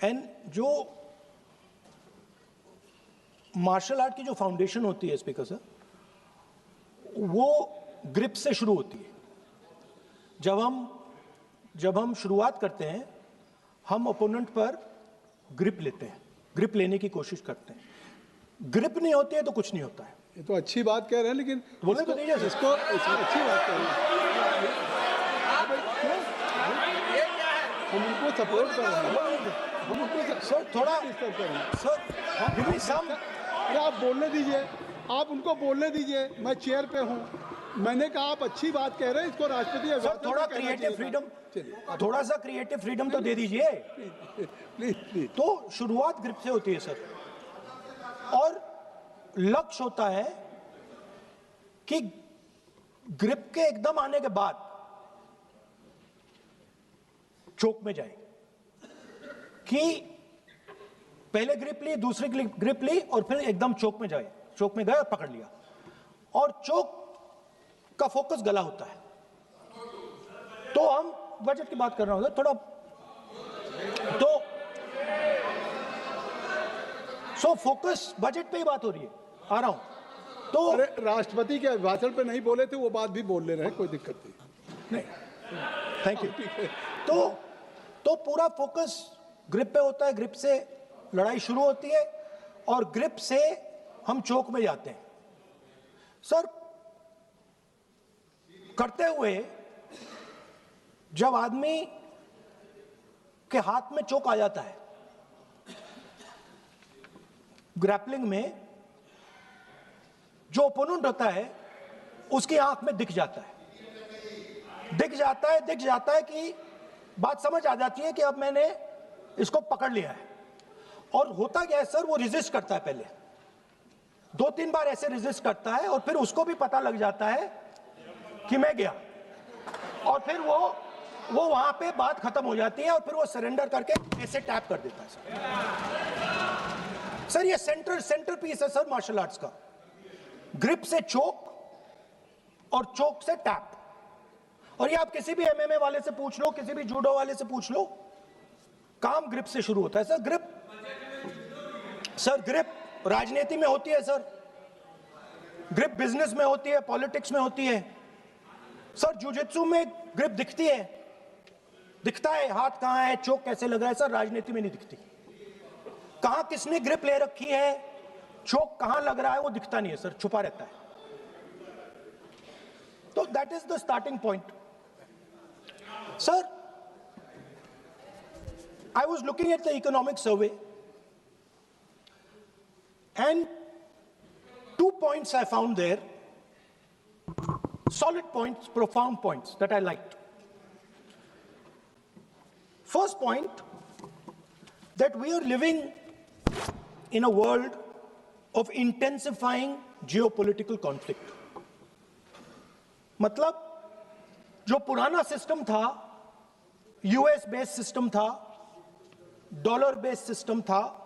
And जो martial art की जो फाउंडेशन होती है स्पीकर सर, वो ग्रिप से शुरू होती है। जब हम शुरुआत करते हैं, हम ओपोनेंट पर ग्रिप लेते हैं, ग्रिप लेने की कोशिश करते हैं। ग्रिप नहीं होती है तो कुछ नहीं होता है। ये तो अच्छी बात कह रहे हैं, लेकिन बोलने तो दीजिए इसको अच्छी बात कह रहे हैं, हम उनको सपोर्ट कर रहे हैं, हम उनको सर थोड़ा डिस्टर्ब कर रहे हैं। सर give me some अरे आप बोलने दीजिए, आप उनको बोलने दीजिए। मैं चेयर पे हूँ, मैंने कहा आप अच्छी बात कह रहे हैं, इसको राष्ट्रपति सर थोड़ा क्रिएटिव फ्रीडम, थोड़ा सा क्रिएटिव फ्रीडम तो दे दीजिए। Please please. तो शुरुआत ग्रिप से होती है सर, और लक्ष्य होता है कि ग्रिप के एकदम आने के बाद चोक में जाए, कि पहले ग्रिप ली, दूसरी ग्रिप ली, और फिर एकदम चोक में जाए। चोक में गए और पकड़ लिया, और चोक का फोकस गला होता है। तो हम बजट की बात कर रहे हैं थोड़ा, तो फोकस बजट पे ही बात हो रही है, आ रहा हूं। तो अरे राष्ट्रपति के भाषण पे नहीं बोले थे, वो बात भी बोल ले रहे हैं, कोई दिक्कत नहीं। Thank you. तो पूरा फोकस ग्रिप पे होता है, ग्रिप से लड़ाई शुरू होती है, और ग्रिप से हम चोक में जाते हैं। सर करते हुए जब आदमी के हाथ में चोक आ जाता है ग्रैपलिंग में, जो ओपोनेंट होता है उसकी आंख में दिख जाता है कि बात समझ आ जाती है कि अब मैंने इसको पकड़ लिया है। और होता क्या है सर, वो रेजिस्ट करता है, पहले 2-3 बार ऐसे रेजिस्ट करता है, और फिर उसको भी पता लग जाता है कि मैं गया, और फिर वो वहां पे बात खत्म हो जाती है, और फिर वो सरेंडर करके ऐसे टैप कर देता है सर। ये सेंटर पीस है सर मार्शल आर्ट्स का, ग्रिप से चोक और चोक से टैप। और ये आप किसी भी एमएमए वाले से पूछ लो, किसी भी जूडो वाले से पूछ लो, काम ग्रिप से शुरू होता है सर। ग्रिप राजनीति में होती है सर, ग्रिप बिजनेस में होती है, पॉलिटिक्स में होती है सर। जुजित्सु में ग्रिप दिखता है, हाथ कहां है, चोक कैसे लग रहा है सर। राजनीति में नहीं दिखती, कहां किसने ग्रिप ले रखी है, चोक कहां लग रहा है, वो दिखता नहीं है सर, छुपा रहता है। तो that is the starting point sir. I was looking at the economic survey, and 2 points I found there, solid points, profound points that I liked. First point, that we are living in a world of intensifying geopolitical conflict. मतलब जो पुराना system था, US based system था, dollar based system था,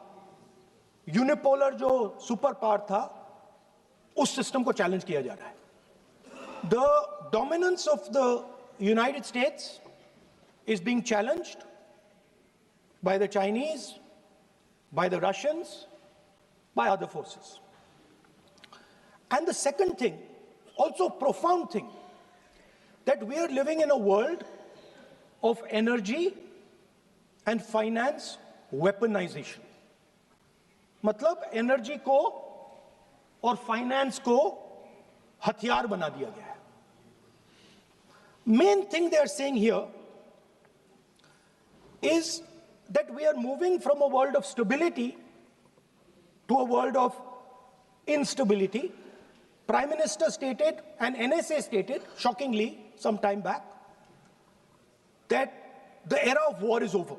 unipolar जो super power था, उस system को चैलेंज किया जा रहा है। The dominance of the United states is being challenged by the Chinese, by the Russians, by other forces. And the second thing, also profound thing, that we are living in a world of energy and finance weaponization. मतलब energy को और finance को हथियार बना दिया गया है। Main thing they are saying here is that we are moving from a world of stability to a world of instability. Prime Minister stated and NSA stated, shockingly, some time back, that the era of war is over.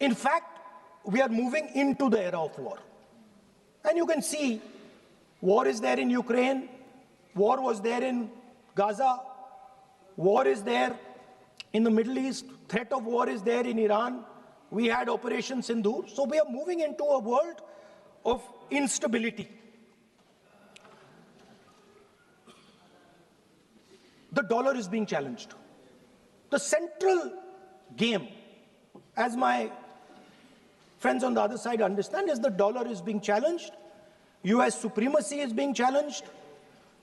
In fact, we are moving into the era of war. And you can see, war is there in Ukraine, war was there in Gaza, war is there in the Middle East, threat of war is there in Iran, we had Operation Sindoor. So we are moving into a world of instability. The dollar is being challenged. The central game, as my friends on the other side understand is the dollar is being challenged. US supremacy is being challenged.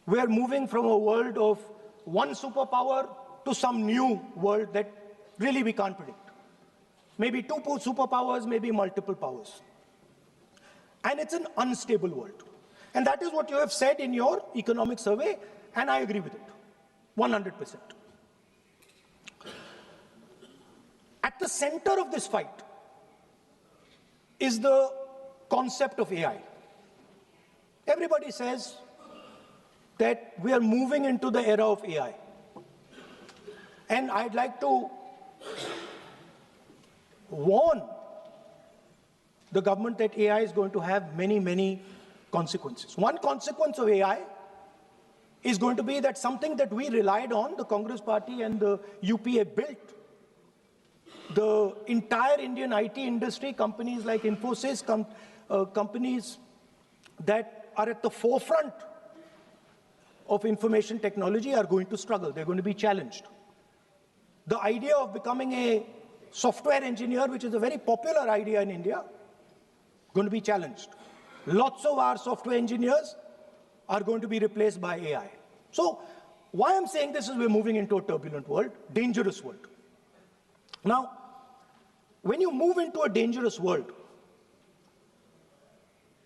We are moving from a world of one superpower to some new world that really we can't predict. Maybe two superpowers, maybe multiple powers. And it's an unstable world. And that is what you have said in your economic survey, and I agree with it, 100%. At the center of this fight is the concept of AI. Everybody says that we are moving into the era of AI. And I'd like to warn the government that AI is going to have many, many consequences. One consequence of AI is going to be that something that we relied on, the Congress Party and the UPA built, the entire Indian IT industry, companies like Infosys, companies that are at the forefront of information technology are going to struggle. They're going to be challenged. The idea of becoming a software engineer, which is a very popular idea in India, going to be challenged. Lots of our software engineers are going to be replaced by AI. So why I'm saying this is we're moving into a turbulent world, dangerous world. Now, when you move into a dangerous world,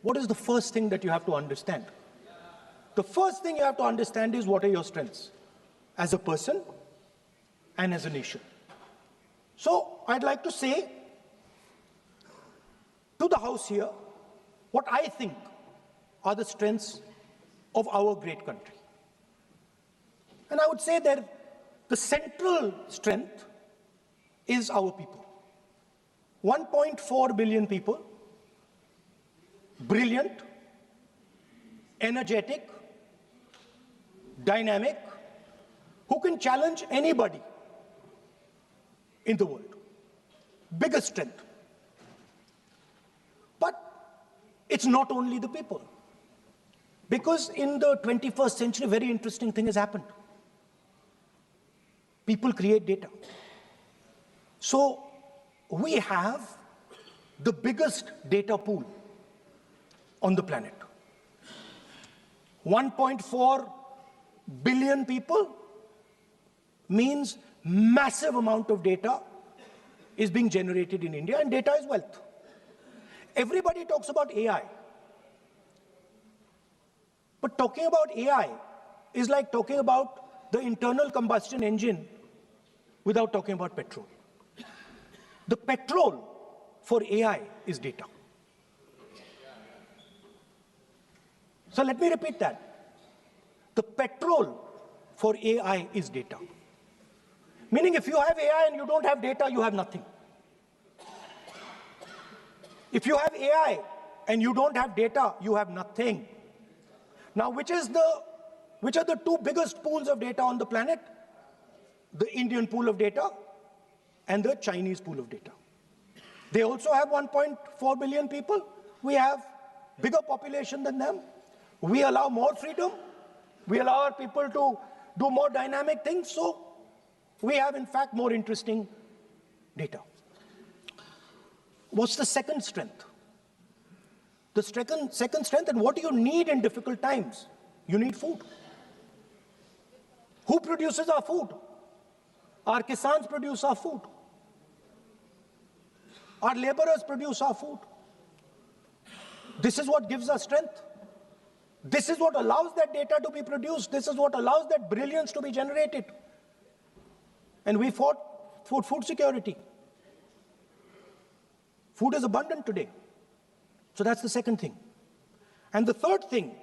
what is the first thing that you have to understand? The first thing you have to understand is what are your strengths as a person and as a nation. So I'd like to say to the House here what I think are the strengths of our great country. And I would say that the central strength is our people. 1.4 billion people, brilliant, energetic, dynamic, who can challenge anybody in the world. Biggest strength. But it's not only the people. Because in the 21st century, a very interesting thing has happened. People create data. So we have the biggest data pool on the planet. 1.4 billion people means massive amount of data is being generated in India, and data is wealth. Everybody talks about AI. But talking about AI is like talking about the internal combustion engine without talking about petrol. The petrol for AI is data. So let me repeat that. The petrol for AI is data. Meaning if you have AI and you don't have data, you have nothing. If you have AI and you don't have data, you have nothing. Now, which are the two biggest pools of data on the planet? The Indian pool of data and the Chinese pool of data. They also have 1.4 billion people. We have bigger population than them. We allow more freedom. We allow our people to do more dynamic things. So we have, in fact, more interesting data. What's the second strength? The second strength, and what do you need in difficult times? You need food. Who produces our food? Our kisans produce our food. Our laborers produce our food. This is what gives us strength. This is what allows that data to be produced. This is what allows that brilliance to be generated. And we fought for food security. Food is abundant today. So that's the second thing. And the third thing,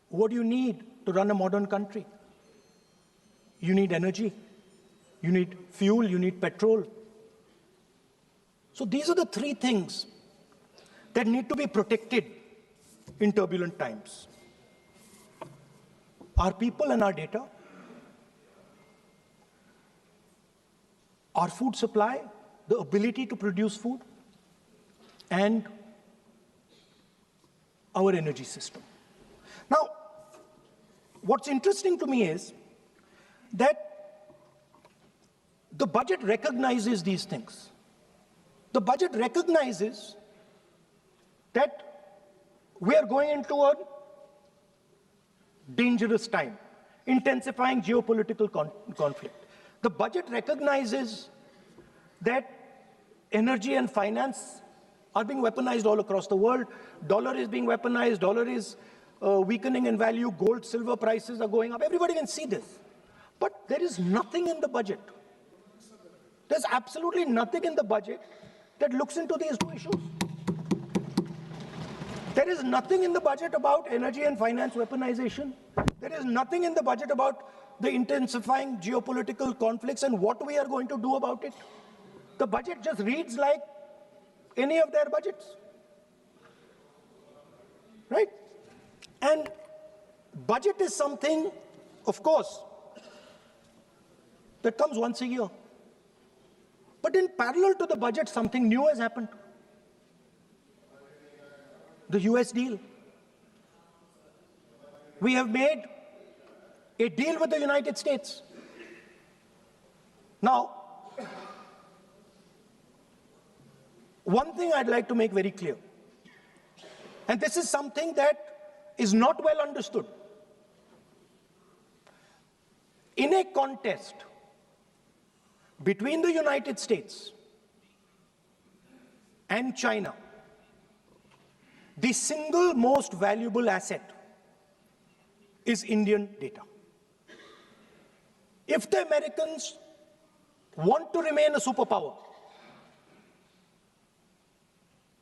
what do you need to run a modern country? You need energy. You need fuel. You need petrol. So these are the three things that need to be protected in turbulent times. Our people and our data, our food supply, the ability to produce food, and our energy system. Now, what's interesting to me is that the budget recognizes these things. The budget recognizes that we are going into a dangerous time, intensifying geopolitical conflict. The budget recognizes that energy and finance are being weaponized all across the world. Dollar is being weaponized, dollar is weakening in value, gold, silver prices are going up. Everybody can see this. But there is nothing in the budget. There's absolutely nothing in the budget that looks into these two issues. There is nothing in the budget about energy and finance weaponization. There is nothing in the budget about the intensifying geopolitical conflicts and what we are going to do about it. The budget just reads like any of their budgets, right? And budget is something, of course, that comes once a year. But in parallel to the budget, something new has happened. The US deal. We have made a deal with the United States. Now, one thing I'd like to make very clear, and this is something that is not well understood. In a contest between the United States and China, the single most valuable asset is Indian data. If the Americans want to remain a superpower,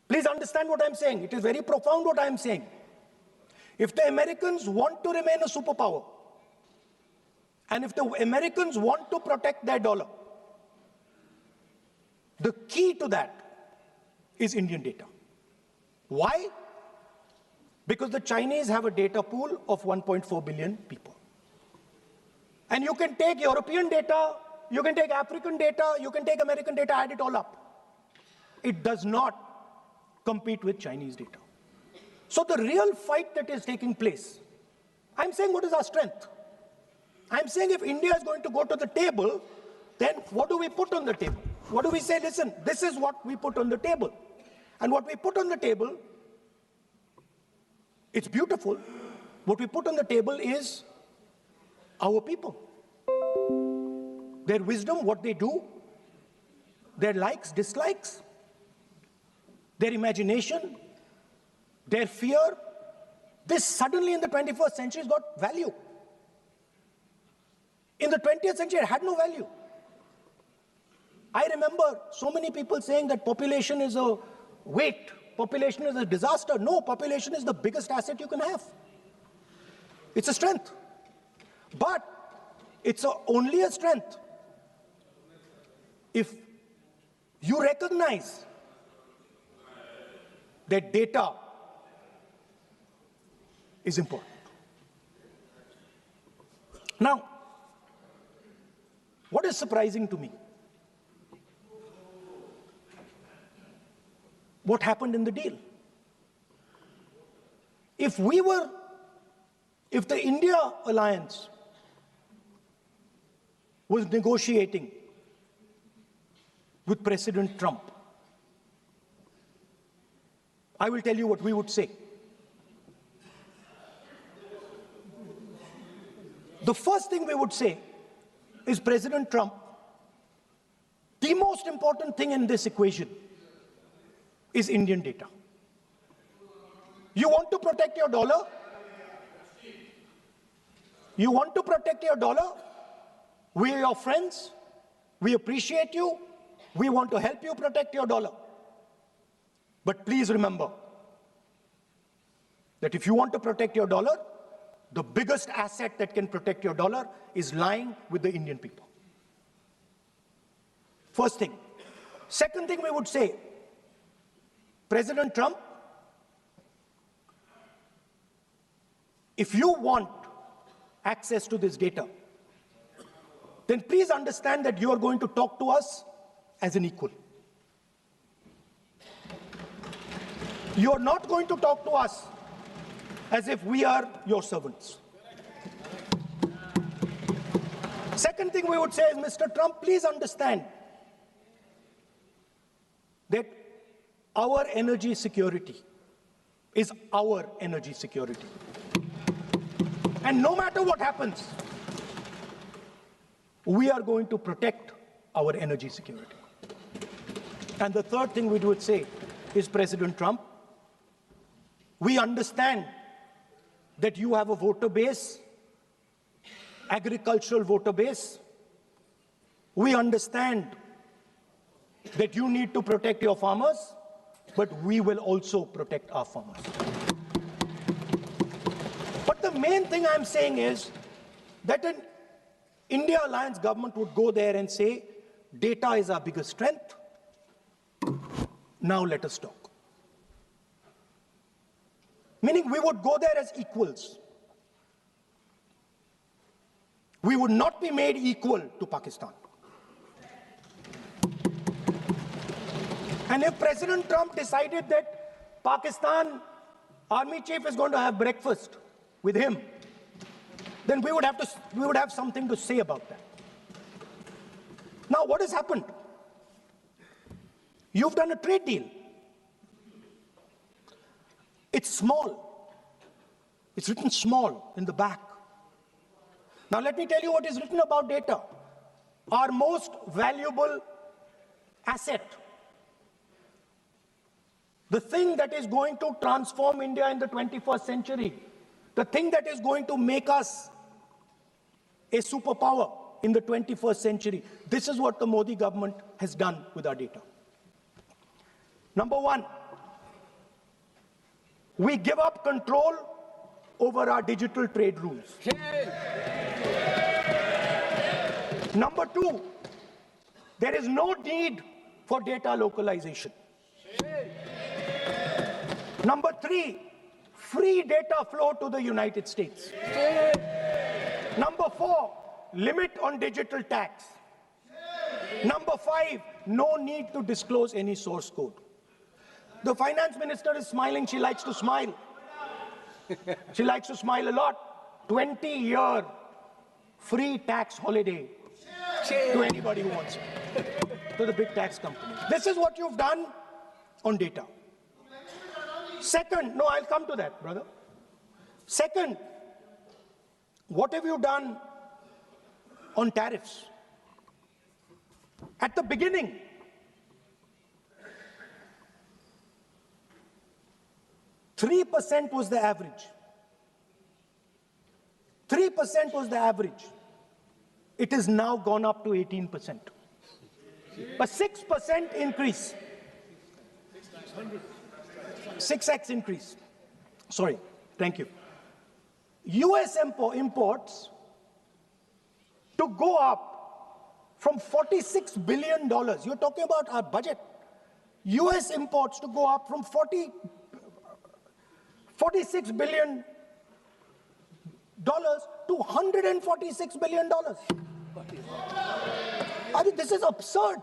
please understand what I'm saying. It is very profound what I'm saying. If the Americans want to remain a superpower, and if the Americans want to protect their dollar, the key to that is Indian data. Why? Because the Chinese have a data pool of 1.4 billion people. And you can take European data, you can take African data, you can take American data, add it all up. It does not compete with Chinese data. So the real fight that is taking place, I'm saying what is our strength? I'm saying if India is going to go to the table, then what do we put on the table? What do we say? Listen, this is what we put on the table. And what we put on the table, it's beautiful. What we put on the table is our people. Their wisdom, what they do, their likes, dislikes, their imagination, their fear. This suddenly in the 21st century has got value. In the 20th century, it had no value. I remember so many people saying that population is a weight, population is a disaster. No, population is the biggest asset you can have. It's a strength. But it's only a strength if you recognize that data is important. Now, what is surprising to me? What happened in the deal? If the India alliance was negotiating with President Trump, I will tell you what we would say. The first thing we would say is, President Trump, the most important thing in this equation is Indian data. You want to protect your dollar? You want to protect your dollar? We are your friends. We appreciate you. We want to help you protect your dollar. But please remember that if you want to protect your dollar, the biggest asset that can protect your dollar is lying with the Indian people. First thing. Second thing we would say, President Trump, if you want access to this data, then please understand that you are going to talk to us as an equal. You are not going to talk to us as if we are your servants. Second thing we would say is, Mr. Trump, please understand that our energy security is our energy security. And no matter what happens, we are going to protect our energy security. And the third thing we would say is, President Trump, we understand that you have a voter base, agricultural voter base. We understand that you need to protect your farmers, but we will also protect our farmers. But the main thing I'm saying is that an India Alliance government would go there and say, data is our biggest strength. Now let us talk. Meaning we would go there as equals. We would not be made equal to Pakistan. And if President Trump decided that Pakistan army chief is going to have breakfast with him, then we would have something to say about that. Now, what has happened? You've done a trade deal. It's small. It's written small in the back. Now, let me tell you what is written about data. Our most valuable asset, the thing that is going to transform India in the 21st century, the thing that is going to make us a superpower in the 21st century. This is what the Modi government has done with our data. Number one, we give up control over our digital trade rules. Number two, there is no need for data localization. Number three, free data flow to the United States. Number four, limit on digital tax. Number five, no need to disclose any source code. The finance minister is smiling. She likes to smile. She likes to smile a lot. 20-year free tax holiday to anybody who wants it, to the big tax companies. This is what you've done on data. Second, no, I'll come to that, brother. Second, what have you done on tariffs? At the beginning, %3 was the average. 3% was the average. It has now gone up to 18%. A 6% increase. 6x increase. Sorry, thank you. US imports to go up from $46 billion. You're talking about our budget. US imports to go up from $46 billion to $146 billion. I mean, this is absurd.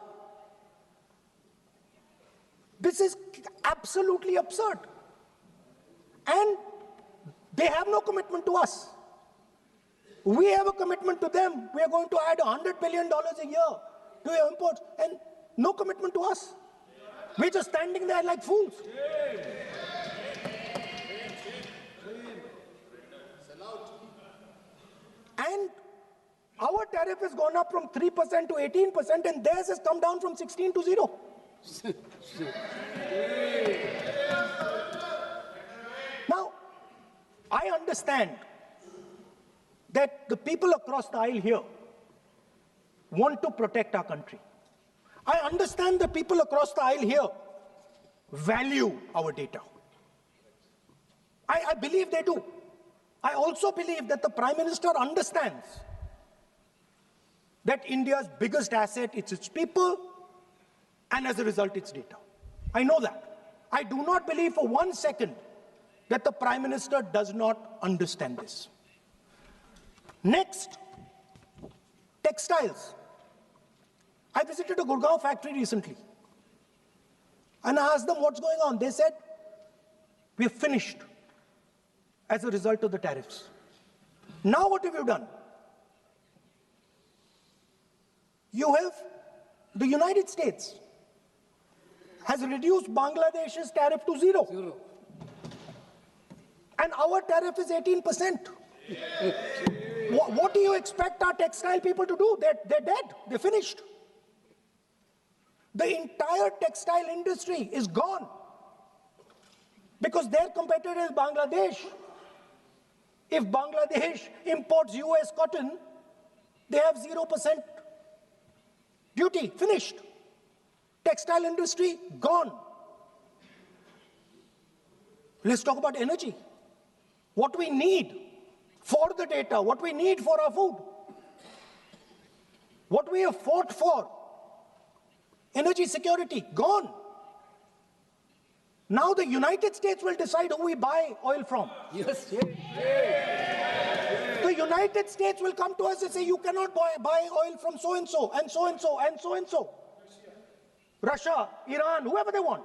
This is absolutely absurd. And they have no commitment to us. We have a commitment to them. We are going to add $100 billion a year to your imports, and no commitment to us. We're just standing there like fools. And our tariff has gone up from 3% to 18%, and theirs has come down from 16 to 0. Now, I understand that the people across the aisle here want to protect our country. I understand the people across the aisle here value our data. I believe they do. I also believe that the Prime Minister understands that India's biggest asset is its people, and as a result, its data. I know that. I do not believe for 1 second that the Prime Minister does not understand this. Next, textiles. I visited a Gurgaon factory recently, and I asked them what's going on. They said, we are finished as a result of the tariffs. Now what have you done? You have the United States has reduced Bangladesh's tariff to zero. And our tariff is 18%. What do you expect our textile people to do? They're dead. They're finished. The entire textile industry is gone because their competitor is Bangladesh. If Bangladesh imports US cotton, they have 0% duty. Finished. Textile industry gone. Let's talk about energy. What we need for the data, what we need for our food, what we have fought for. Energy security, gone. Now the United States will decide who we buy oil from. Yes. The United States will come to us and say, you cannot buy oil from so-and-so, and so-and-so, and so-and-so. Russia, Iran, whoever they want.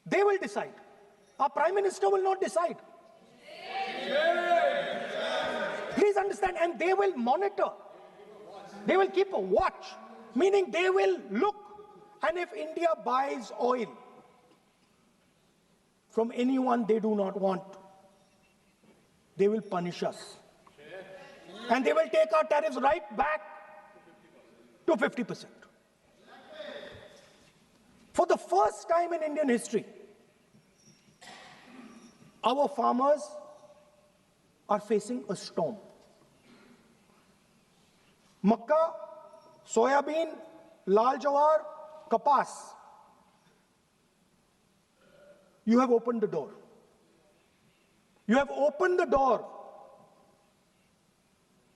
They will decide. Our Prime Minister will not decide. Please understand, and they will monitor. They will keep a watch, meaning they will look. And if India buys oil from anyone they do not want, they will punish us. And they will take our tariffs right back to 50%. For the first time in Indian history, our farmers are facing a storm. Makkah, soybean, lal jawar, kapas. You have opened the door. You have opened the door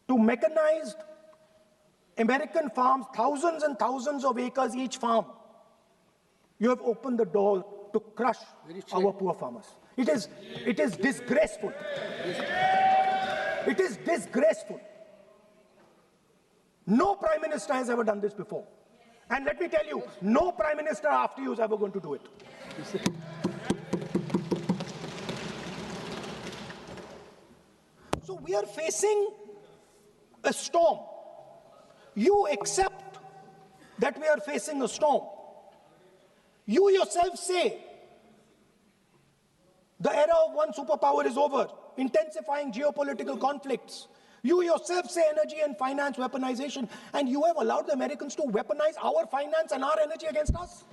to mechanized American farms, thousands and thousands of acres each farm. You have opened the door to crush our poor farmers. It is disgraceful. It is disgraceful. No Prime Minister has ever done this before. And let me tell you, no Prime Minister after you is ever going to do it. So we are facing a storm. You accept that we are facing a storm. You yourself say the era of one superpower is over, intensifying geopolitical conflicts. You yourself say energy and finance weaponization, and you have allowed the Americans to weaponize our finance and our energy against us.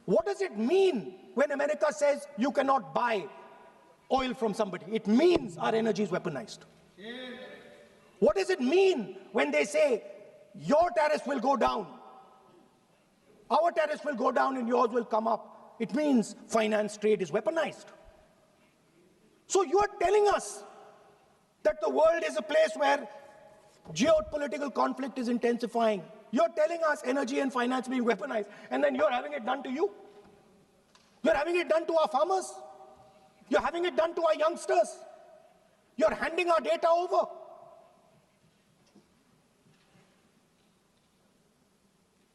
What does it mean when America says you cannot buy oil from somebody? It means our energy is weaponized. What does it mean when they say your tariffs will go down, our tariffs will go down and yours will come up? It means finance trade is weaponized. So you are telling us that the world is a place where geopolitical conflict is intensifying. You're telling us energy and finance being weaponized, and then you're having it done to you. You're having it done to our farmers. You're having it done to our youngsters. You're handing our data over.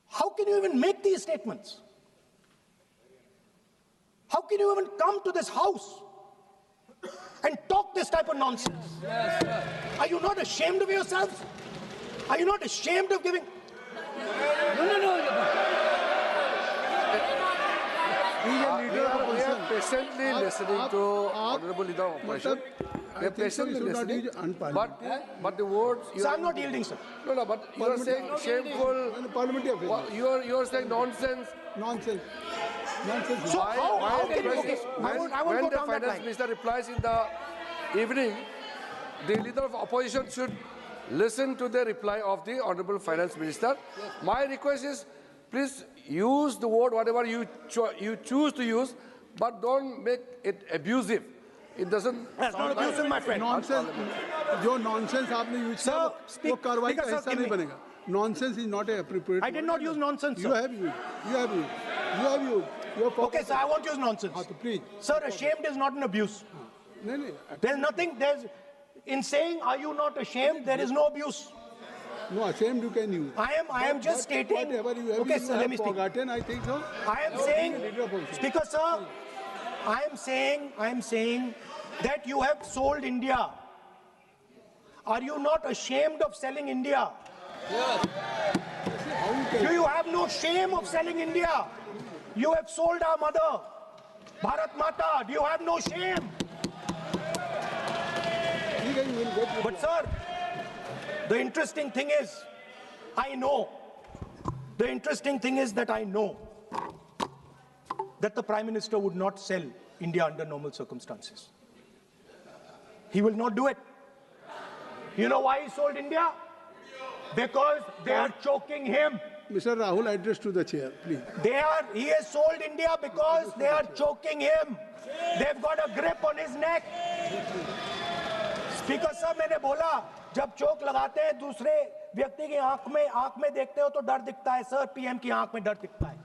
How can you even make these statements? How can you even come to this house and talk this type of nonsense? Are you not ashamed of yourselves? Are you not ashamed of giving? No. We are patiently listening to Honorable Leader of Opposition. We are patiently listening. But the words... So I'm not yielding, sir. No, but you are saying shameful... You are saying nonsense. Nonsense. So how can you... Okay, I won't When go the down that finance line. minister replies in the evening, the leader of opposition should listen to the reply of the Honorable Finance Minister. Yes. My request is, please use the word whatever you choose to use, but don't make it abusive. It doesn't... That's not abusive, my friend. Nonsense. जो nonsense आपने use Sir, किया, speak. वो कार्रवाई का Speaker, हिस्सा sir, नहीं give me. बनेगा. Nonsense is not a appropriate. I did not use nonsense, You sir. have used. You have used. You have used. You have Okay, sir, I won't use nonsense. हाँ तो please. Sir, ashamed is not an abuse. नहीं. There's nothing, in saying, are you not ashamed, there is no abuse. No, ashamed you can use. I am just stating. Whatever you have, Okay, you sir, have let me speak. forgotten, I think so. I am saying, Leader of opposition. Speaker, sir, I am saying that you have sold India. Are you not ashamed of selling India? How you can Do you shame of selling India? You have sold our mother, Bharat Mata. Do you have no shame? But sir, the interesting thing is, I know that the Prime Minister would not sell India under normal circumstances. He will not do it. You know why he sold India? Because they are choking him. Mr. Rahul, address to the chair, please. He has sold India because they are choking him. They've got a grip on his neck. Speaker साहब, मैंने बोला जब चोक लगाते हैं दूसरे व्यक्ति की आंख में देखते हो तो डर दिखता है सर, पीएम की आंख में डर दिखता है,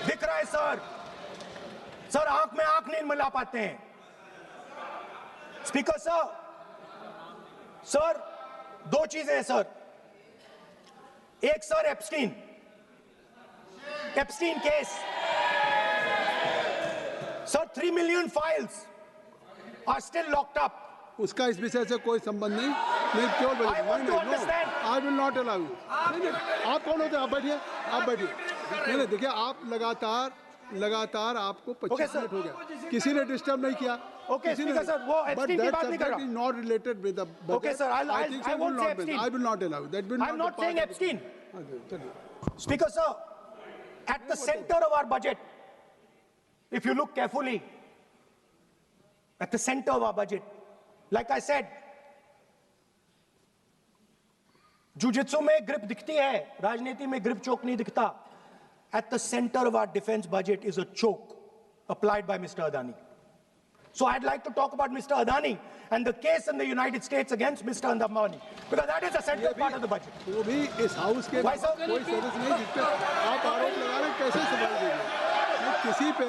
दिख रहा है सर आंख में आंख नहीं मिला पाते हैं। स्पीकर सर दो चीजें हैं सर, एक sir Epstein case sir, 3 million files are still locked up. उसका इस विषय से कोई संबंध नहीं, मैं क्यों बोल I want to understand. I will not allow you. आप कौन होते हैं? आप बैठिए। नहीं, देखिए आप लगातार आपको 25 मिनट हो गया, किसी ने डिस्टर्ब नहीं किया। Okay, Speaker sir, वो Epstein की बात नहीं कर रहा। is not related with the budget. Okay, sir, I won't say Epstein. I will not allow it. That will I'm not saying Epstein. चलिए। Speaker sir, at the center of our budget, if you look carefully, at the center of our budget, like I said, jujitsu में grip दिखती है, राजनीति में grip choke नहीं दिखता. At the center of our defense budget is a choke applied by Mr. Adani. So I'd like to talk about Mr. Adani and the case in the United States against Mr. Ambani, because that is a central part of the budget. वो भी इस house के Why, sir? कोई सदस्य नहीं, जिस पे आप आरोप लगा रहे हैं, कैसे सवाल देंगे? किसी पे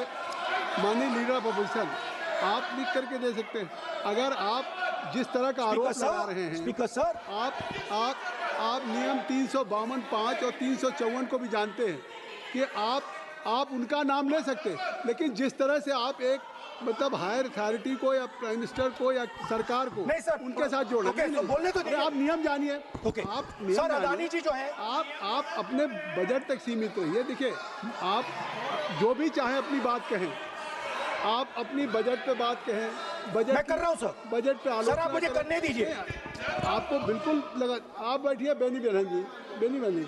माननीय लीडर ऑफ अपोजिशन आप लिख करके दे सकते हैं। अगर आप जिस तरह का आरोप लगा रहे हैं, स्पीकर सर, आप नियम 352(5) और 354 को भी जानते हैं कि आप उनका नाम ले सकते हैं, लेकिन जिस तरह से आप एक मतलब हायर अथॉरिटी को या प्राइम मिनिस्टर को या सरकार को नहीं सर, उनके साथ जोड़ ओके, तो बोलने तो आप नियम जानिए। ओके, आप सर अदानी जी जो है, आप अपने बजट तक सीमित रहिए। देखिए, आप जो भी चाहें अपनी बात कहें, आप अपनी बजट पे बात कहें, बजट मैं कर रहा हूं सर, बजट पे आलोचना सर आप मुझे करने दीजिए। आपको बिल्कुल लगा, आप बैठिए बेनी बहन जी,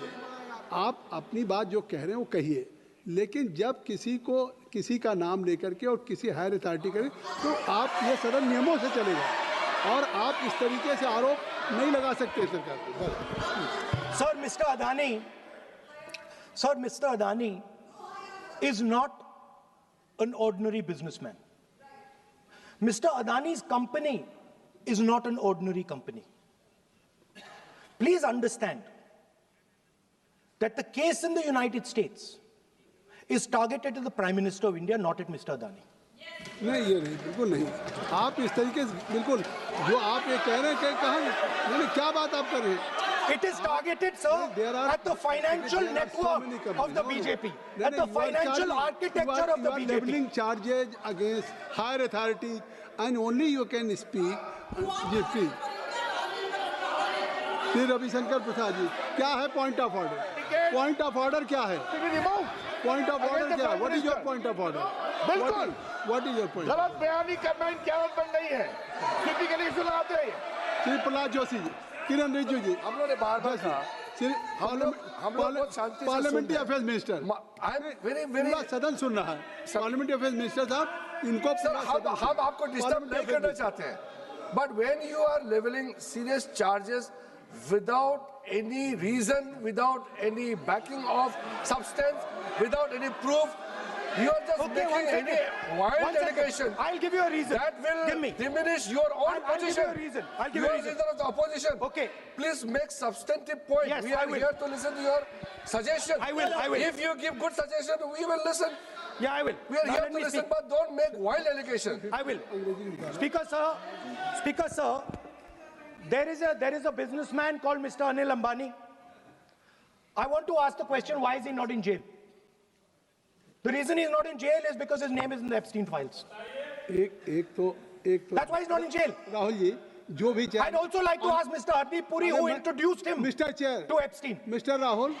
आप अपनी बात जो कह रहे हैं वो कहिए, लेकिन जब किसी का नाम लेकर के और किसी हायर अथॉरिटी करें तो आप ये सदन नियमों से चलेगा और आप इस तरीके से आरोप नहीं लगा सकते सरकार को। Sir mister Adani is not an ordinary businessman. Mr. Adani's company is not an ordinary company. Please understand that the case in the United States is targeted at the Prime Minister of India, not at Mr. Adani. नहीं, ये नहीं, बिल्कुल नहीं। आप इस तरीके से बिल्कुल जो आप ये कह रहे हैं, कहाँ क्या बात आप कर रहे हैं? It is targeted, sir, at the financial network of the BJP, at the financial architecture of the BJP. You are leveling charges against higher authorities, and only you can speak. Shri Ravishankar Prasad ji, क्या है point of order? Point of order क्या है? Point of order क्या है? What is your point of order? बिल्कुल, what is your point? गलत बयानी करना इनकी आदत बन गई है, टिपिकली सुनाते हैं। श्री प्रहलाद जोशी जी, किरण रिजिजू जी, हम लोगों ने बार-बार कहा, हम लोग बहुत शांति से parliamentary affairs minister, I am very पूरा सदन सुन रहा है। पार्लियामेंट्री अफेयर्स मिनिस्टर साहब, इनको सर हम आपको डिस्टर्ब नहीं करना चाहते हैं, but when you are levelling serious charges without any reason, without any backing of substance, without any proof, you are just making any wild allegation. I'll give you a reason. That will Give me. diminish your own I'll give you a position. reason. I'll give You you a are reason. leader of the opposition. Okay. Please make substantive point. Yes, We I are will. here to listen to your suggestion. I will. If you give good suggestion, we will listen. Yeah, I will. We are Now here let to me listen, speak. but don't make wild allegation. I will. Speaker sir, there is a businessman called Mr. Anil Ambani. I want to ask the question, why is he not in jail? The reason he's not in jail is because his name is in the Epstein files. एक तो That's why he's not in jail. Rahul ji, जो भी I'd also like to ask Mr. Hardeep Puri, who introduced him mister chair to Epstein. Mister Rahul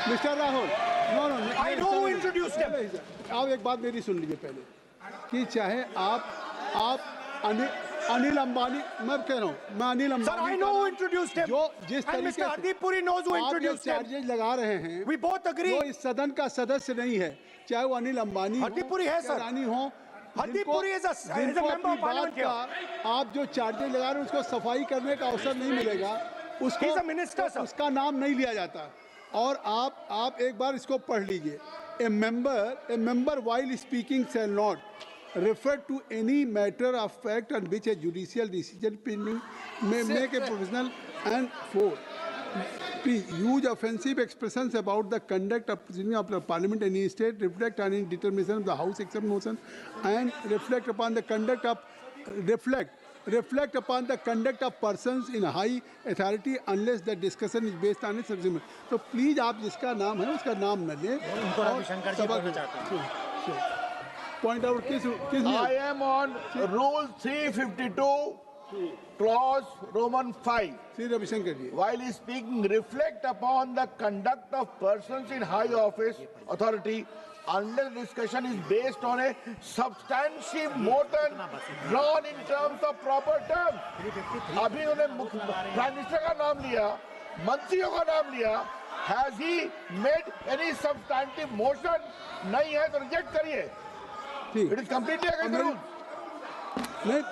no no I know who introduced him. आप एक बात मेरी सुन लीजिए पहले कि चाहे आप अनिल अंबानी, मैं कह रहा हूँ, मैं Anil Ambani, Sir, I know who introduced him. जो जिस And तरीके Mr. Hardeep Puri knows who आप ये introduced him. चार्जेज लगा रहे हैं, We both agree. वो इस सदन का सदस्य नहीं है, चाहे वो अनिल अंबानी हो, हरदीप पुरी है, या सर। रानी हो, हरदीप पुरी is a जिनको member अपनी of parliament बात का आप जो चार्जेज लगा रहे हैं उसको सफाई करने का अवसर नहीं मिलेगा, उसको He's a minister, sir. उसका नाम नहीं लिया जाता। और आप एक बार इसको पढ़ लीजिए। A member while speaking shall not refer to any matter of fact on which a judicial decision may make a provisional and for use offensive expressions about the conduct of proceeding of the parliament in any state, reflect on any determination of the house except motion, and reflect upon the conduct of persons in high authority unless the discussion is based on a subject. तो please आप जिसका नाम है उसका नाम न लें। Point out किस I am on Rule 352, Clause Roman 5. Shri Ravishankar ji, While speaking, reflect upon the conduct of persons in high office authority unless discussion is based on a substantive motion drawn in terms of proper terms. अभी उन्होंने prime minister का नाम लिया, मंत्रियों का नाम लिया. Has he made any substantive motion? नहीं है तो रिजेक्ट करिए. ठीक, It is completely against the rule. नहीं,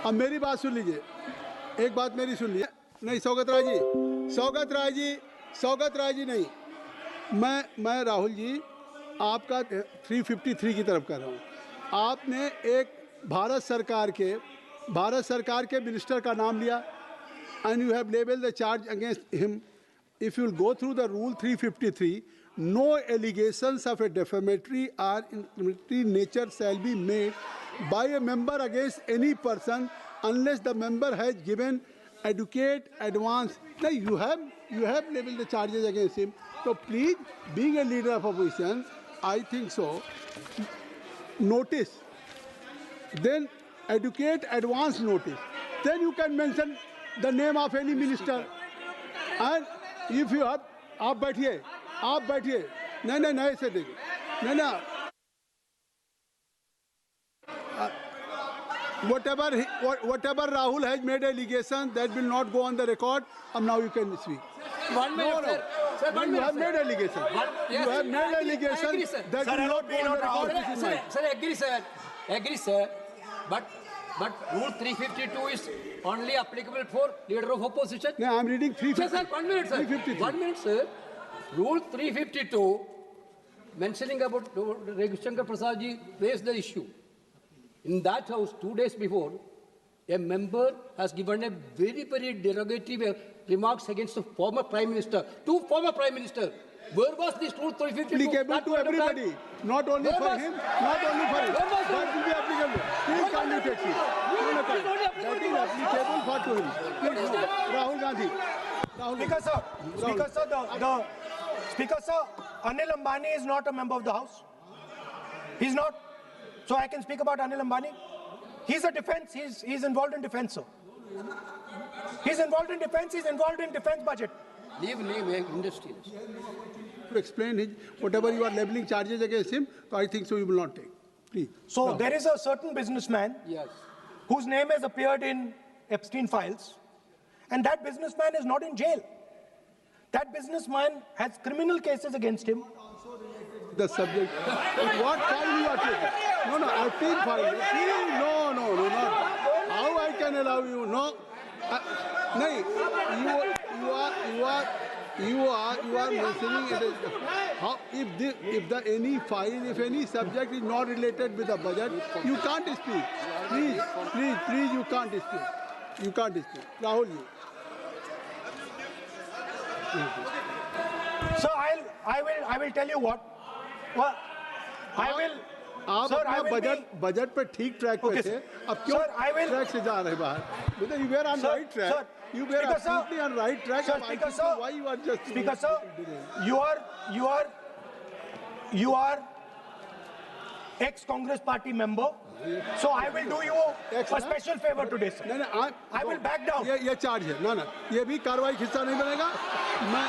अब मेरी बात सुन लीजिए, एक बात मेरी सुन लीजिए। नहीं, सौगत राय जी नहीं, मैं राहुल जी आपका 353 की तरफ कर रहा हूँ। आपने एक भारत सरकार के मिनिस्टर का नाम लिया and you have labeled the charge against him. If you will go through the rule 353, no allegations of a defamatory or incriminatory nature shall be made by a member against any person unless the member has given adequate advance. Now you have labeled the charges against him. So please, being a leader of opposition, I think so, notice, then adequate advance notice. Then you can mention the name of any minister. And if you have, आप बैठिए, नहीं ऐसे देखिए, नहीं, whatever Rahul has made allegation, that will not go on the record. And now you can speak. 1 minute, sir. Sir, 1 You minute, have sir. made allegation. Yes, You have made I agree, allegation sir. that Sir, will not go on the record. This is mine. Sir, agree, sir. But Rule 352 is only applicable for leader of opposition. No, I am reading 350. Sir, 1 minute, sir. 353. 1 minute, sir. Rule 352, mentioning about Ravi Shankar Prasad ji raised the issue. In that house, 2 days before, a member has given a very, very derogatory remarks against the former Prime Minister, two former Prime Ministers. Where was this Rule 352? Applicable to everybody, not only for him, but will be applicable. Please kindly take it. That is applicable for to him. Please, no. Rahul Gandhi. Speaker sir, Anil Ambani is not a member of the House. He's not. So I can speak about Anil Ambani. He's a defense. He's involved in defense, sir. He's involved in defense. He's involved in defense budget. Leave industry. To explain his whatever you are labeling charges against him, so I think so you will not take. Please. So there is a certain businessman Yes. whose name has appeared in Epstein files, and that businessman is not in jail. That businessman has criminal cases against him. The subject. What file you are taking? No, Epstein file. No, not. How I can allow you? No. No. You are mentioning it. How if any subject is not related with the budget, you can't speak. Please, you can't speak. You can't speak. Rahul ji. So I will tell you what. Well, I will. आप Sir, I अपना will budget पर ठीक track पे Okay, थे, sir. अब क्यों Sir, I will- track से जा रहे बाहर? Because you were on Sir, right track. sir, You were Speaker, sir. absolutely on right track. Sir, and I Speaker, think sir. so why you are just Speaker sir, you are ex-Congress party member. So I will do you X, a special favor today, sir. नहीं I will back down. ये charge है ना ये भी कार्रवाई का हिस्सा नहीं बनेगा मैं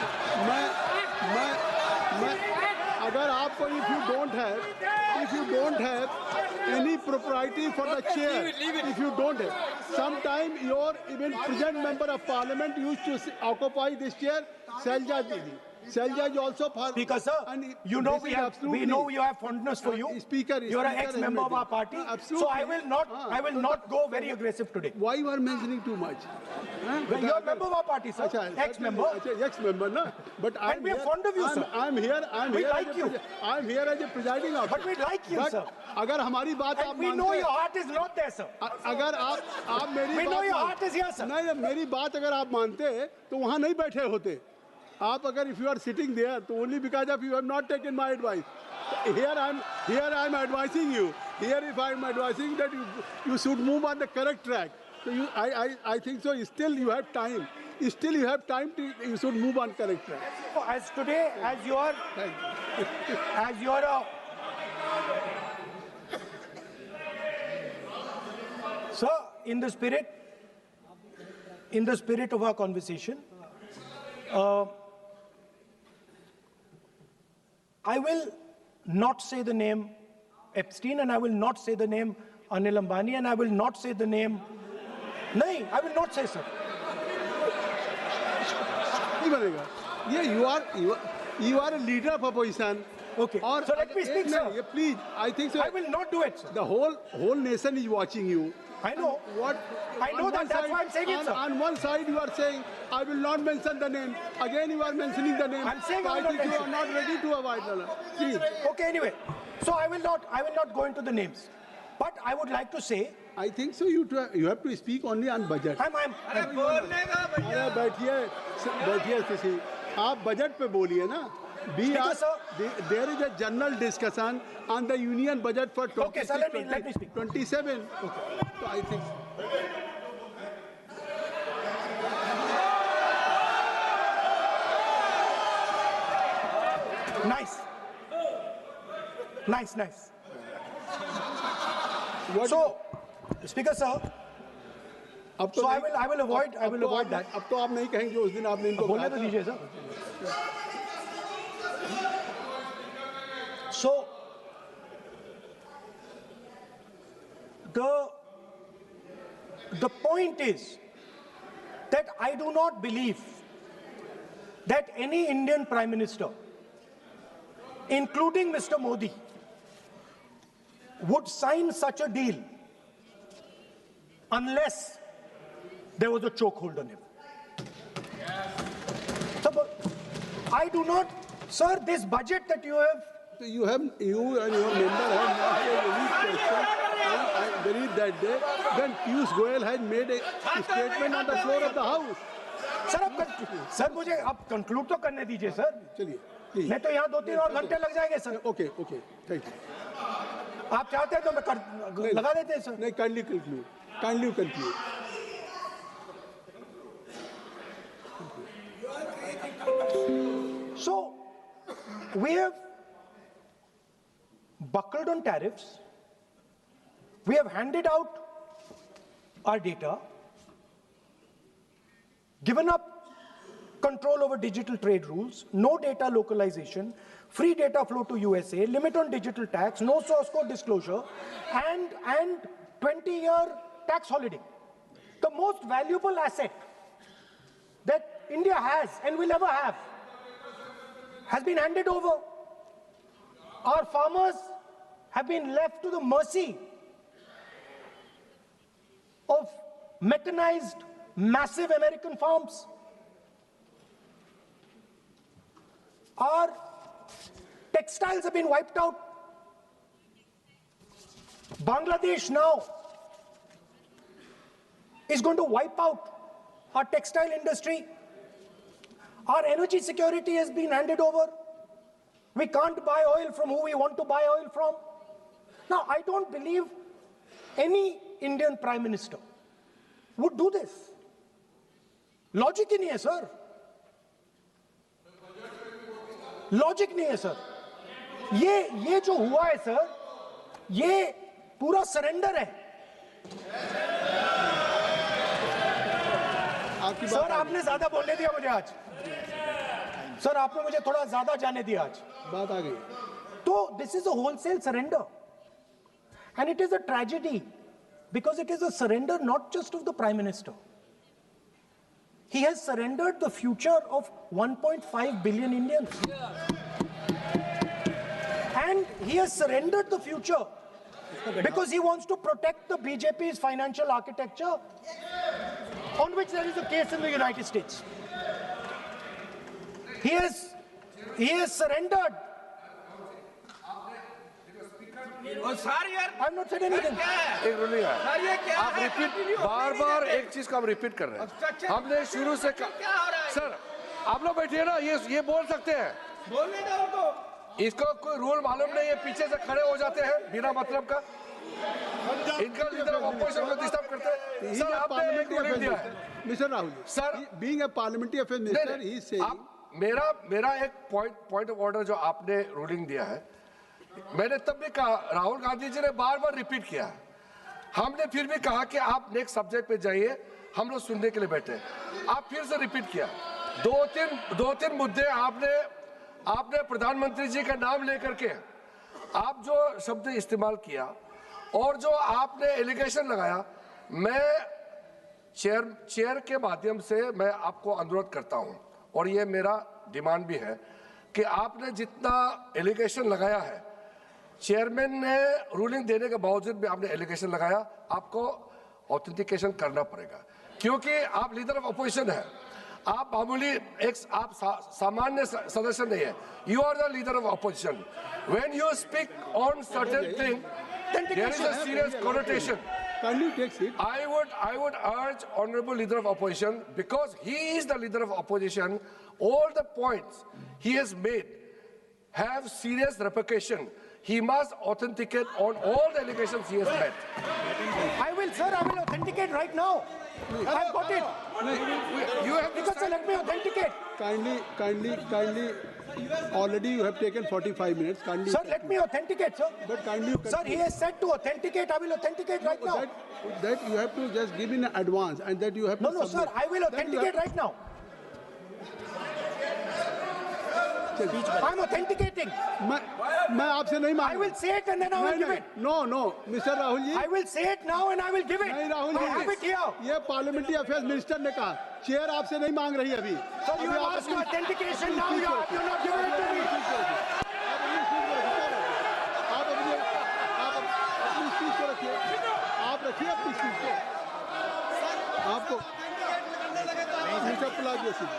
अगर आपको if you don't have any propriety for the chair, if you don't have, sometime your even present member of parliament used to occupy this chair, Selja Didi. Selja is also for Speaker, sir, and you know this is we know you have fondness for you. Speaker, you are an Speaker ex-member of our party. Absolutely. So I will not go very aggressive today. Why you are mentioning too much? Well, you are a member of our party, sir. Ex-member. Ex-member, no. But And we are fond of you, sir. I'm here. We like you. I'm here as a presiding officer. But we like you, But sir. अगर हमारी बात आप And we know your heart is not there, sir. अगर आप मेरी We बात know your heart is here, sir. नहीं मेरी बात अगर आप मानते तो वहाँ नहीं बैठे होते आप अगर if you are sitting there तो only because of you have not taken my advice. Here I'm advising you. Here if I'm advising that you should move on the correct track. So I think so. Still you have time. Still you have time to you should move on correct track. As today, as you are sir, in the spirit of our conversation, I will not say the name Epstein, and I will not say the name Anil Ambani, and I will not say the name. No, I will not say, sir. नहीं बनेगा ये you are a leader of opposition. Okay. और So let me speak, sir. Please, I think so. I will not do it, sir. The whole nation is watching you. I know. I know on that. one That's side- why I'm saying it, sir. On one side you are saying, I will not mention the name. Again you are mentioning the name. I'm saying So I will not think you mention. are not ready to avoid the Please. Okay, anyway. So I will not go into the names. But I would like to say, I think so. You have to speak only on budget. I'm अरे बैठिए किसी आप budget पे बोलिए ना. There is a general discussion on the union budget for 26, Okay, sir, let me speak. 27. Okay. So I think. Nice. What So, Speaker, sir, अब तो so I नहीं- will avoid that. अब तो आप नहीं कहेंगे उस दिन आपने इनको बोलने कहा तो था. दीजिए, sir. So, the point is that I do not believe that any Indian Prime Minister, including Mr. Modi, would sign such a deal unless there was a chokehold on him. So, but I do not, sir, this budget that you have. So you and your member have not made any question. And I believe that day when Piyush Goyal had made a statement on the floor of the House. Sir मुझे अब conclude तो करने दीजिए sir. चलिए. मैं तो यहाँ 2-3 और घंटे लग जाएंगे सर. Okay. Thank you. आप चाहते हैं तो मैं लगा देते हैं सर. नहीं, kindly conclude. So, we have buckled on tariffs. We have handed out our data, given up control over digital trade rules, no data localization, free data flow to USA, limit on digital tax, no source code disclosure, and 20-year tax holiday. The most valuable asset that India has and will ever have has been handed over. Our farmers have been left to the mercy of mechanized, massive American farms. Our textiles have been wiped out. Bangladesh now is going to wipe out our textile industry. Our energy security has been handed over. We can't buy oil from who we want to buy oil from. Now, I don't believe any Indian Prime Minister would do this. Logic ही नहीं है sir. Logic नहीं है sir. ये जो हुआ है sir, ये पूरा सरेंडर है। आपकी सर बात आपने ज्यादा बोलने दिया मुझे आज, सर आपने मुझे थोड़ा ज्यादा जाने दिया आज। बात आ गई। तो this is a wholesale surrender and it is a tragedy because it is a surrender not just of the Prime Minister. He has surrendered the future of 1.5 billion Indians. And he has surrendered the future because he wants to protect the BJP's financial architecture on which there is a case in the United States. He has surrendered. I have not said anything. एक ruling है, आप repeat बार एक चीज को आप repeat कर रहे हैं। हमने शुरू से सर आप लोग बैठिए ना, ये बोल सकते हैं, बोलने दो उनको। इसको कोई रूल मालूम नहीं है, पीछे से खड़े हो जाते हैं बिना मतलब का, इनका लीडर ऑफ ऑपोजिशन को डिस्टर्ब करते हैं। सर आपने एक रूलिंग दिया है mister Rahul sir, being a parliamentary affair minister he is saying, मेरा एक पॉइंट ऑफ ऑर्डर जो आपने रूलिंग दिया है, मैंने तब भी कहा, राहुल गांधी जी ने बार रिपीट किया, हमने फिर भी कहा कि आप नेक्स्ट सब्जेक्ट पे जाइए, हम लोग सुनने के लिए बैठे। आप फिर से रिपीट किया, दो तीन मुद्दे आपने प्रधानमंत्री जी का नाम लेकर के आप जो शब्द इस्तेमाल किया और जो आपने एलिगेशन लगाया, मैं चेयर के माध्यम से मैं आपको अनुरोध करता हूं और ये मेरा डिमांड भी है कि आपने जितना एलिगेशन लगाया है, चेयरमैन ने रूलिंग देने के बावजूद भी आपने एलिगेशन लगाया, आपको ऑथेंटिकेशन करना पड़ेगा, क्योंकि आप लीडर ऑफ अपोजिशन है, आप मामूली आप सामान्य सदस्य नहीं है, you are the leader of opposition. When you speak on certain thing there is a serious connotation. I would urge Honorable Leader of Opposition, because he is the Leader of Opposition, all the points he has made have serious repercussion. He must authenticate on all the allegations he has made. I will, sir, I will authenticate right now. I've got it. You have to Because let me authenticate. Kindly, already you have taken 45 minutes. Kindly. Sir, let me authenticate, sir. But kindly you Sir, he has said to authenticate. I will authenticate right now. That you have to just give in advance, and that you have to No, sir, submit. I will authenticate right now. I'm authenticating. मैं आपसे नहीं मांग I will say it and then I will give it. No, Mr. Rahul ji. I will say it now and I will give it. नहीं Rahul I have it ji, here. ये parliamentary affairs minister ने कहा, chair आपसे नहीं मांग रही अभी। So you have asked for authentication now, you're not giving it to me. आप अपनी स्पीच को रखिए, आप रखिए अपनी स्पीच को। आपको मिस्टर पलाजी सर,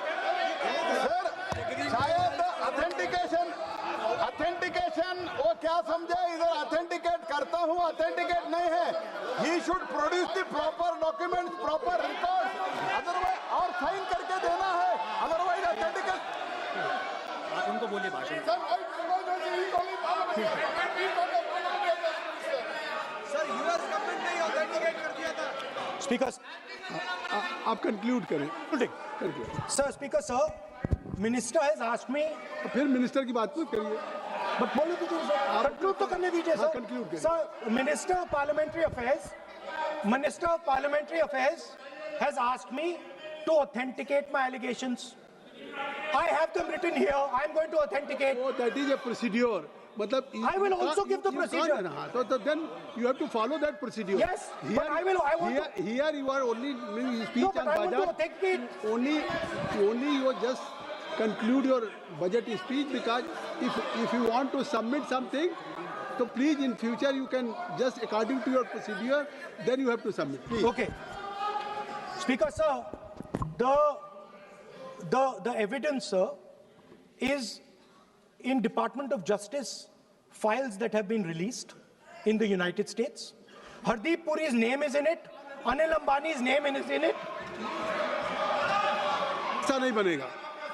शायद ऑथेंटिकेशन वो क्या समझे, इधर ऑथेंटिकेट करता हूँ, ऑथेंटिकेट नहीं है। He should produce the proper documents, proper record, otherwise और साइन करके देना है, अदरवाइज ऑथेंटिकेट। आप उनको बोलिए भाषण। सर, यूएस गवर्नमेंट ने ऑथेंटिकेट कर दिया था। Speaker, आप कंक्लूड करें। sir, Speaker, sir, Minister has asked me. तो फिर मिनिस्टर की बात मत करिए। But बोलो दीजिए सर, conclude तो करने दीजिए हाँ, सर। conclude करिए। Sir, Minister of Parliamentary Affairs has asked me to authenticate my allegations. I have them written here. I am going to authenticate. Oh, that is a procedure. मतलब I will also give the procedure. हाँ, तो then you have to follow that procedure. Yes, but I want to. Here you are only doing speech No, but on I want to budget. authenticate. Only you just conclude your budget speech, because if you want to submit something, so please in future you can just according to your procedure, then you have to submit. Please. Okay. Speaker, sir, the evidence, sir, is in Department of Justice files that have been released in the United States. Hardeep Puri's name is in it. Anil Ambani's name is in it. ऐसा नहीं बनेगा।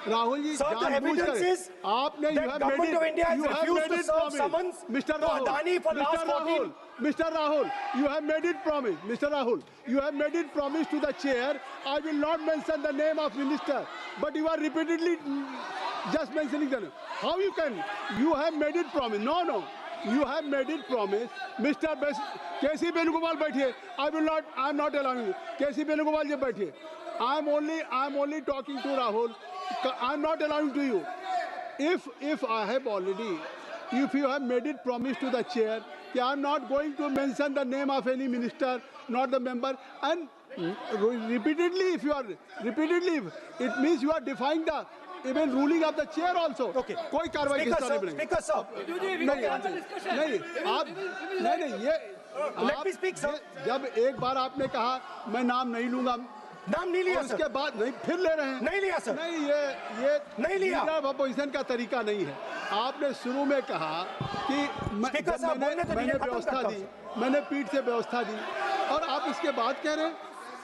Rahul ji, Sir, the evidence is आपने that government of India has refused to serve summons Mr. to Adani for last 14. Mr. Rahul, you have made it promise. Mr. Rahul, you have made it promise to the chair. I will not mention the name of minister, but you are repeatedly just mentioning the name. How you can? You have made it promise. No. made it promise. Mr. K.C. Venugopal बैठिए. I am not allowing you. K.C. Venugopal जी बैठिए. I am only talking to Rahul. I am not allowing to you. If you have made it promise to the chair, that I am not going to mention the name of any minister, not the member, and repeatedly, it means you are defying the even ruling of the chair also. Okay. कोई कार्रवाई किस तरह बनेगी? Speaker sir, नहीं ये let me speak sir. जब एक बार आपने कहा मैं नाम नहीं लूंगा, नाम नहीं लिया और उसके सर. बाद नहीं फिर ले रहे हैं. नहीं लिया सर. नहीं ये नहीं लिया. लीडर ऑफ अपोजिशन का तरीका नहीं है. आपने शुरू में कहा कि स्पीकर साहब, बोलने तो मैंने दीजिए, खत्म व्यवस्था करता दी, हूं मैंने पीठ से व्यवस्था दी, और आप उसके बाद कह रहे हैं.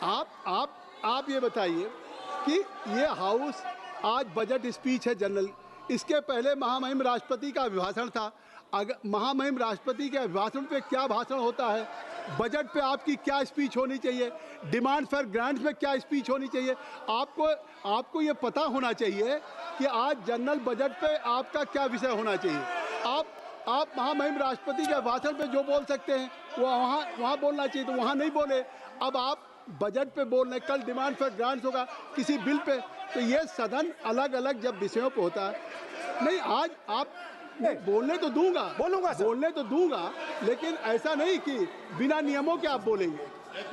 आप ये बताइए कि ये हाउस आज बजट स्पीच है जनरल. इसके पहले महामहिम राष्ट्रपति का अभिभाषण था. अगर महामहिम राष्ट्रपति के अभिभाषण पे क्या भाषण होता है, बजट पे आपकी क्या स्पीच होनी चाहिए, डिमांड फॉर ग्रांट्स में क्या स्पीच होनी चाहिए, आपको ये पता होना चाहिए कि आज जनरल बजट पे आपका क्या विषय होना चाहिए. आप महामहिम राष्ट्रपति के भाषण पे जो बोल सकते हैं वो वहाँ बोलना चाहिए, तो वहाँ नहीं बोले. अब आप बजट पे बोल रहे, कल डिमांड फॉर ग्रांट्स होगा किसी बिल पे, तो ये सदन अलग अलग जब विषयों पे होता है. नहीं आज आप बोलने तो दूंगा, बोलूंगा सर. बोलने तो दूंगा, लेकिन ऐसा नहीं कि बिना नियमों के आप बोलेंगे.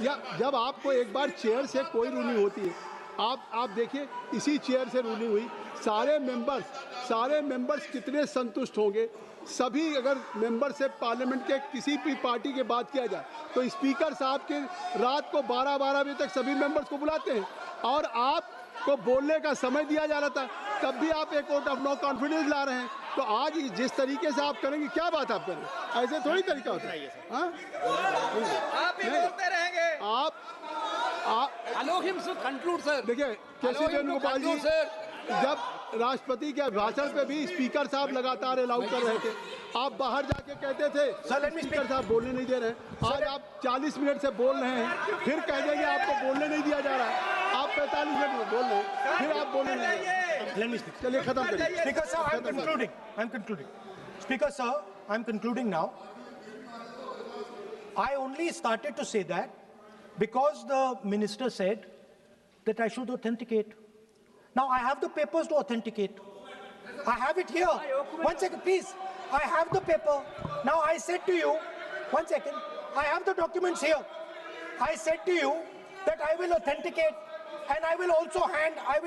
या जब आपको एक बार चेयर से कोई रूलिंग होती है, आप देखिए इसी चेयर से रूलिंग हुई, सारे मेंबर्स कितने संतुष्ट होंगे. सभी अगर मेंबर से पार्लियामेंट के किसी भी पार्टी की बात किया जाए तो स्पीकर साहब के रात को 12 बजे तक सभी मेंबर्स को बुलाते हैं, और आपको बोलने का समय दिया जा रहा था, तब भी आप एक वोट ऑफ नो कॉन्फिडेंस ला रहे हैं. तो आज जिस तरीके से आप करेंगे, क्या बात आप करें, ऐसे थोड़ी तरीका होता है. हाँ? आप ही बोलते रहेंगे. आप Allow him to conclude, sir. देखिए केसी वेणुगोपाल जी जब राष्ट्रपति के भाषण पे भी स्पीकर साहब लगातार अलाउ कर रहे थे. आप बाहर जाके कहते थे स्पीकर साहब बोलने नहीं दे रहे. आज आप 40 मिनट से बोल रहे हैं, फिर कह देंगे आपको बोलने नहीं दिया जा रहा है. आप 45 मिनट में बोल रहे हैं, फिर आप बोलने नहीं दे रहे. Let me speak. चलिए खत्म करिए. Speaker sir, I'm concluding. Speaker sir, I'm concluding now. I only started to say that because the minister said that I should authenticate. Now I have the papers to authenticate. I have it here. 1 second, please. I have the paper. Now I said to you, 1 second. I have the documents here. I said to you that I will authenticate, and I will also I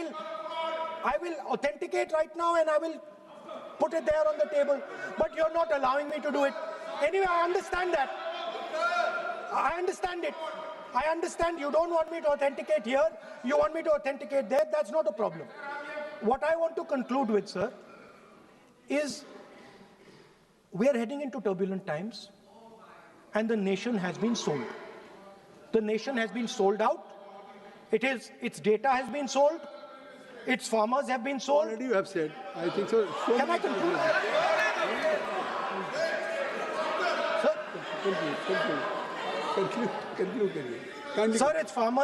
will authenticate right now, and I will put it there on the table. But you're not allowing me to do it. Anyway, I understand that. I understand it. I understand you don't want me to authenticate here. You want me to authenticate there. That's not a problem. What I want to conclude with, sir, is we are heading into turbulent times, and the nation has been sold. The nation has been sold out. Its data has been sold. Its farmers have been sold. Already you have said. I think so. Can I conclude? Sir, Conclude करिए. Kindly. sir, its farmers